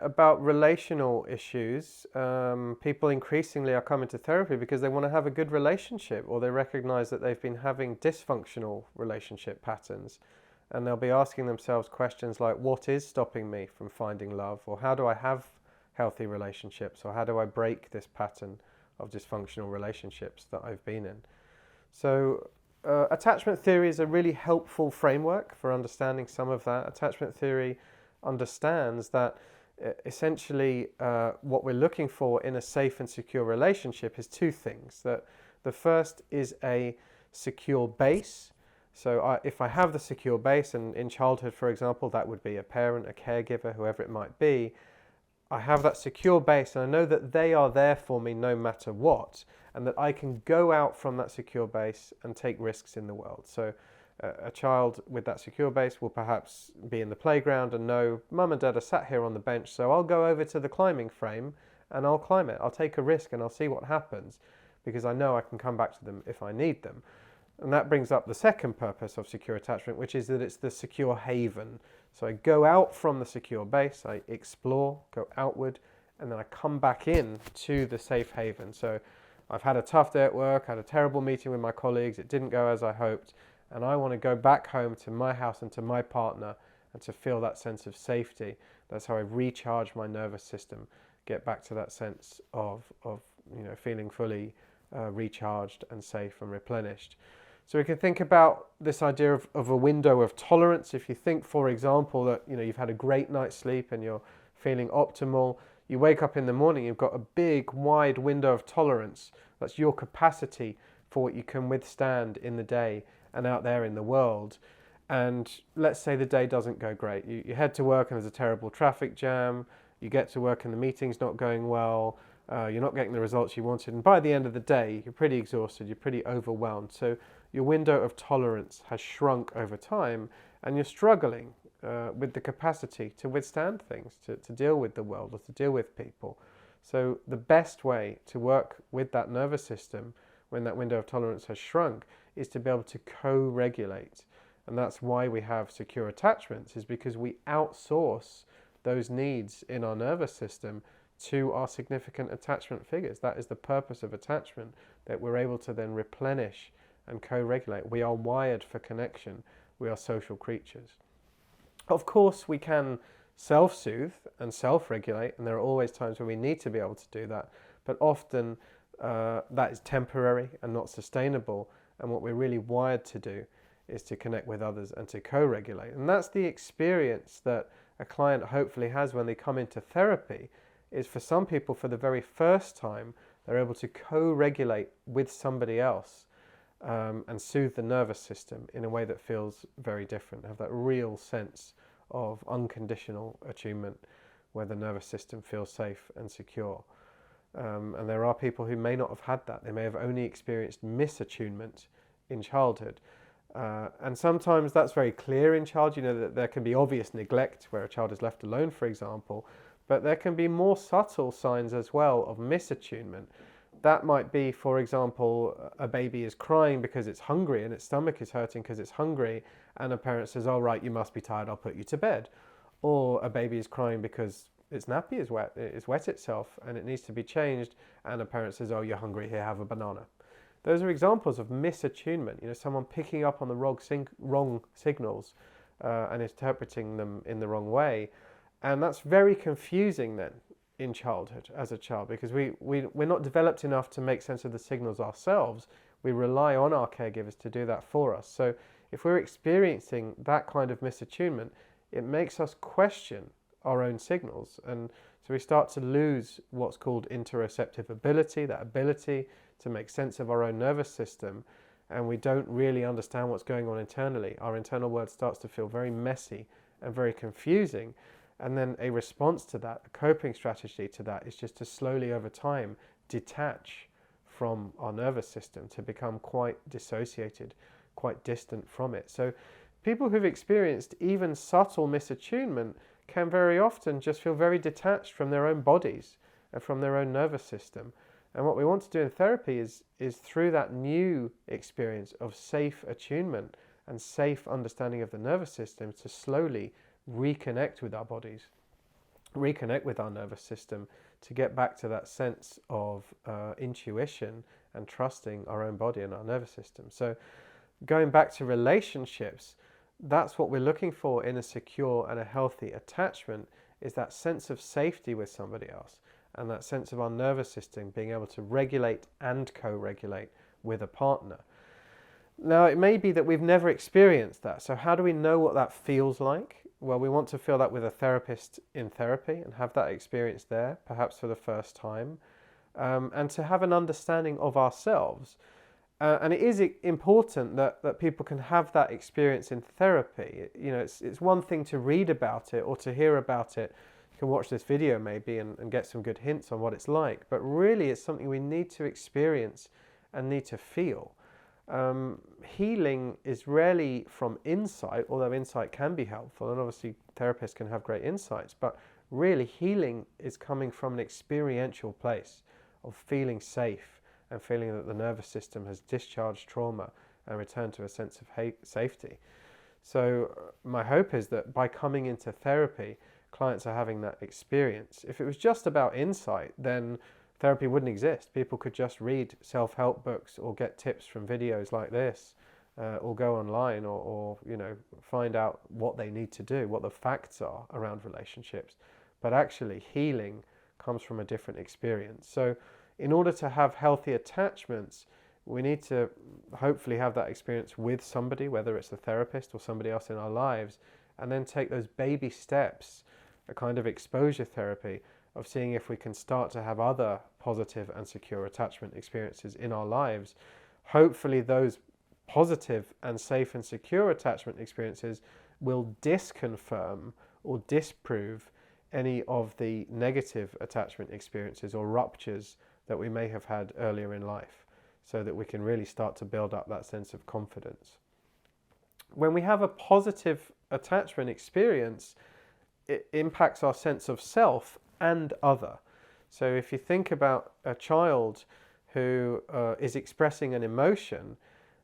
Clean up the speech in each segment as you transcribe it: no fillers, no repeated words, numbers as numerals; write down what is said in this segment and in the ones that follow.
About relational issues, people increasingly are coming to therapy because they want to have a good relationship, or they recognize that they've been having dysfunctional relationship patterns, and they'll be asking themselves questions like, what is stopping me from finding love, or how do I have healthy relationships, or how do I break this pattern of dysfunctional relationships that I've been in? So attachment theory is a really helpful framework for understanding some of that. Attachment theory understands that essentially what we're looking for in a safe and secure relationship is two things. That the first is a secure base. So if I have the secure base, and in childhood, for example, that would be a parent, a caregiver, whoever it might be, I have that secure base and I know that they are there for me no matter what, and that I can go out from that secure base and take risks in the world. So a child with that secure base will perhaps be in the playground and know mum and dad are sat here on the bench, so I'll go over to the climbing frame and I'll climb it. I'll take a risk and I'll see what happens because I know I can come back to them if I need them. And that brings up the second purpose of secure attachment, which is that it's the secure haven. So I go out from the secure base, I explore, go outward, and then I come back in to the safe haven. So I've had a tough day at work, had a terrible meeting with my colleagues, it didn't go as I hoped, and I want to go back home to my house and to my partner and to feel that sense of safety. That's how I recharge my nervous system, get back to that sense of feeling fully recharged and safe and replenished. So we can think about this idea of a window of tolerance. If you think, for example, that you've had a great night's sleep and you're feeling optimal, you wake up in the morning, you've got a big, wide window of tolerance. That's your capacity for what you can withstand in the day and out there in the world. And let's say the day doesn't go great. You head to work and there's a terrible traffic jam. You get to work and the meeting's not going well. You're not getting the results you wanted. And by the end of the day, you're pretty exhausted. You're pretty overwhelmed. So your window of tolerance has shrunk over time and you're struggling with the capacity to withstand things, to deal with the world or to deal with people. So the best way to work with that nervous system when that window of tolerance has shrunk is to be able to co-regulate. And that's why we have secure attachments, is because we outsource those needs in our nervous system to our significant attachment figures. That is the purpose of attachment, that we're able to then replenish and co-regulate. We are wired for connection. We are social creatures. Of course, we can self-soothe and self-regulate, and there are always times when we need to be able to do that, but often that is temporary and not sustainable, and what we're really wired to do is to connect with others and to co-regulate. And that's the experience that a client hopefully has when they come into therapy, is for some people, for the very first time, they're able to co-regulate with somebody else and soothe the nervous system in a way that feels very different, have that real sense of unconditional attunement where the nervous system feels safe and secure. And there are people who may not have had that. They may have only experienced misattunement in childhood. And sometimes that's very clear in childhood. That there can be obvious neglect where a child is left alone, for example, but there can be more subtle signs as well of misattunement. That might be, for example, a baby is crying because it's hungry and its stomach is hurting because it's hungry, and a parent says, "Oh, right, you must be tired, I'll put you to bed." Or a baby is crying because its nappy is wet, it's wet itself and it needs to be changed, and a parent says, "Oh, you're hungry, here, have a banana." Those are examples of misattunement, someone picking up on the wrong signals and interpreting them in the wrong way. And that's very confusing then in childhood, as a child, because we're not developed enough to make sense of the signals ourselves. We rely on our caregivers to do that for us. So if we're experiencing that kind of misattunement, it makes us question our own signals. And so we start to lose what's called interoceptive ability, that ability to make sense of our own nervous system, and we don't really understand what's going on internally. Our internal world starts to feel very messy and very confusing. And then a response to that, a coping strategy to that, is just to slowly over time detach from our nervous system, to become quite dissociated, quite distant from it. So people who've experienced even subtle misattunement can very often just feel very detached from their own bodies and from their own nervous system. And what we want to do in therapy is through that new experience of safe attunement and safe understanding of the nervous system, to slowly reconnect with our bodies reconnect with our nervous system to get back to that sense of intuition and trusting our own body and our nervous system. So going back to relationships, that's what we're looking for in a secure and a healthy attachment, is that sense of safety with somebody else and that sense of our nervous system being able to regulate and co-regulate with a partner. Now, it may be that we've never experienced that. So how do we know what that feels like? Well, we want to feel that with a therapist in therapy and have that experience there, perhaps for the first time, and to have an understanding of ourselves. And it is important that people can have that experience in therapy. You know, it's one thing to read about it or to hear about it. You can watch this video maybe and get some good hints on what it's like. But really, it's something we need to experience and need to feel. Healing is rarely from insight, although insight can be helpful, and obviously therapists can have great insights, but really healing is coming from an experiential place of feeling safe and feeling that the nervous system has discharged trauma and returned to a sense of safety. So my hope is that by coming into therapy, clients are having that experience. If it was just about insight, then therapy wouldn't exist. People could just read self-help books or get tips from videos like this, or go online or find out what they need to do, what the facts are around relationships. But actually, healing comes from a different experience. So in order to have healthy attachments, we need to hopefully have that experience with somebody, whether it's a therapist or somebody else in our lives, and then take those baby steps, a kind of exposure therapy, of seeing if we can start to have other positive and secure attachment experiences in our lives. Hopefully those positive and safe and secure attachment experiences will disconfirm or disprove any of the negative attachment experiences or ruptures that we may have had earlier in life, so that we can really start to build up that sense of confidence. When we have a positive attachment experience, it impacts our sense of self and other. So if you think about a child who is expressing an emotion,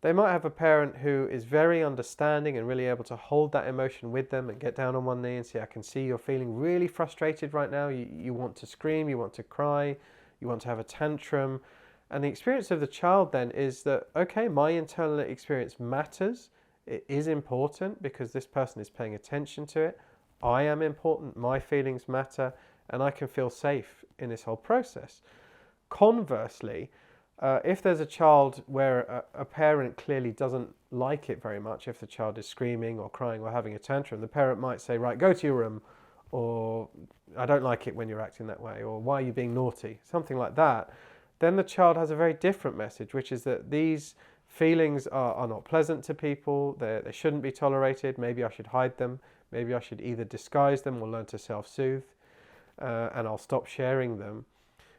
they might have a parent who is very understanding and really able to hold that emotion with them and get down on one knee and say, I can see you're feeling really frustrated right now. You want to scream, you want to cry, you want to have a tantrum. And the experience of the child then is that, okay, my internal experience matters. It is important because this person is paying attention to it. I am important, my feelings matter, and I can feel safe in this whole process. Conversely, if there's a child where a parent clearly doesn't like it very much, if the child is screaming or crying or having a tantrum, the parent might say, right, go to your room, or I don't like it when you're acting that way, or why are you being naughty, something like that. Then the child has a very different message, which is that these feelings are not pleasant to people, they shouldn't be tolerated, maybe I should hide them, maybe I should either disguise them or learn to self-soothe. And I'll stop sharing them.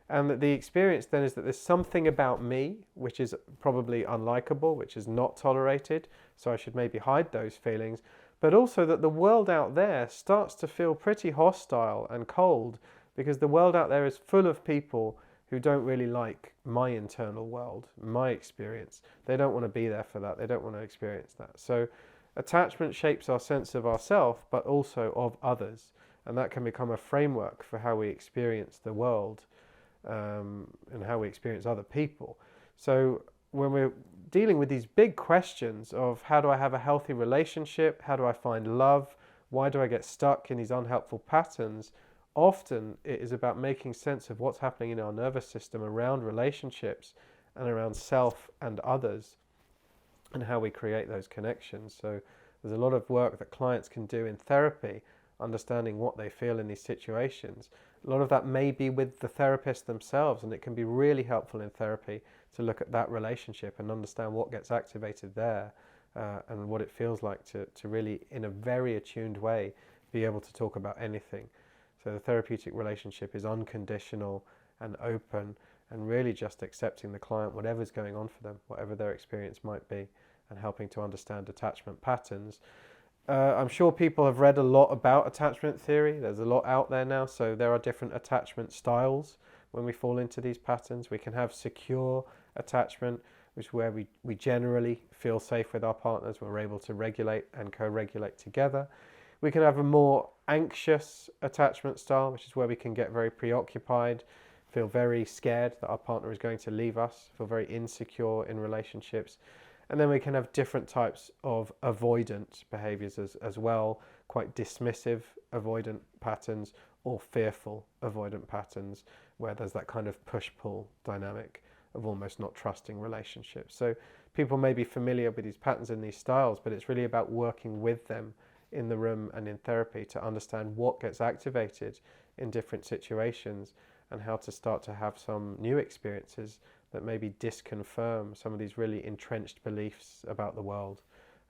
And that the experience then is that there's something about me which is probably unlikable, which is not tolerated, so I should maybe hide those feelings, but also that the world out there starts to feel pretty hostile and cold, because the world out there is full of people who don't really like my internal world, my experience. They don't want to be there for that, they don't want to experience that. So attachment shapes our sense of ourself, but also of others. And that can become a framework for how we experience the world and how we experience other people. So when we're dealing with these big questions of how do I have a healthy relationship, how do I find love, why do I get stuck in these unhelpful patterns, often it is about making sense of what's happening in our nervous system around relationships and around self and others, and how we create those connections. So there's a lot of work that clients can do in therapy, understanding what they feel in these situations. A lot of that may be with the therapist themselves, and it can be really helpful in therapy to look at that relationship and understand what gets activated there, and what it feels like to really, in a very attuned way, be able to talk about anything. So the therapeutic relationship is unconditional and open, and really just accepting the client, whatever's going on for them, whatever their experience might be, and helping to understand attachment patterns. I'm sure people have read a lot about attachment theory. There's a lot out there now, so there are different attachment styles when we fall into these patterns. We can have secure attachment, which is where we generally feel safe with our partners. We're able to regulate and co-regulate together. We can have a more anxious attachment style, which is where we can get very preoccupied, feel very scared that our partner is going to leave us, feel very insecure in relationships. And then we can have different types of avoidant behaviors as well, quite dismissive avoidant patterns or fearful avoidant patterns, where there's that kind of push-pull dynamic of almost not trusting relationships. So people may be familiar with these patterns and these styles, but it's really about working with them in the room and in therapy to understand what gets activated in different situations and how to start to have some new experiences that maybe disconfirm some of these really entrenched beliefs about the world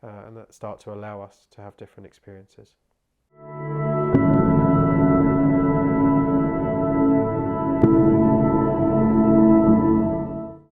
and that start to allow us to have different experiences.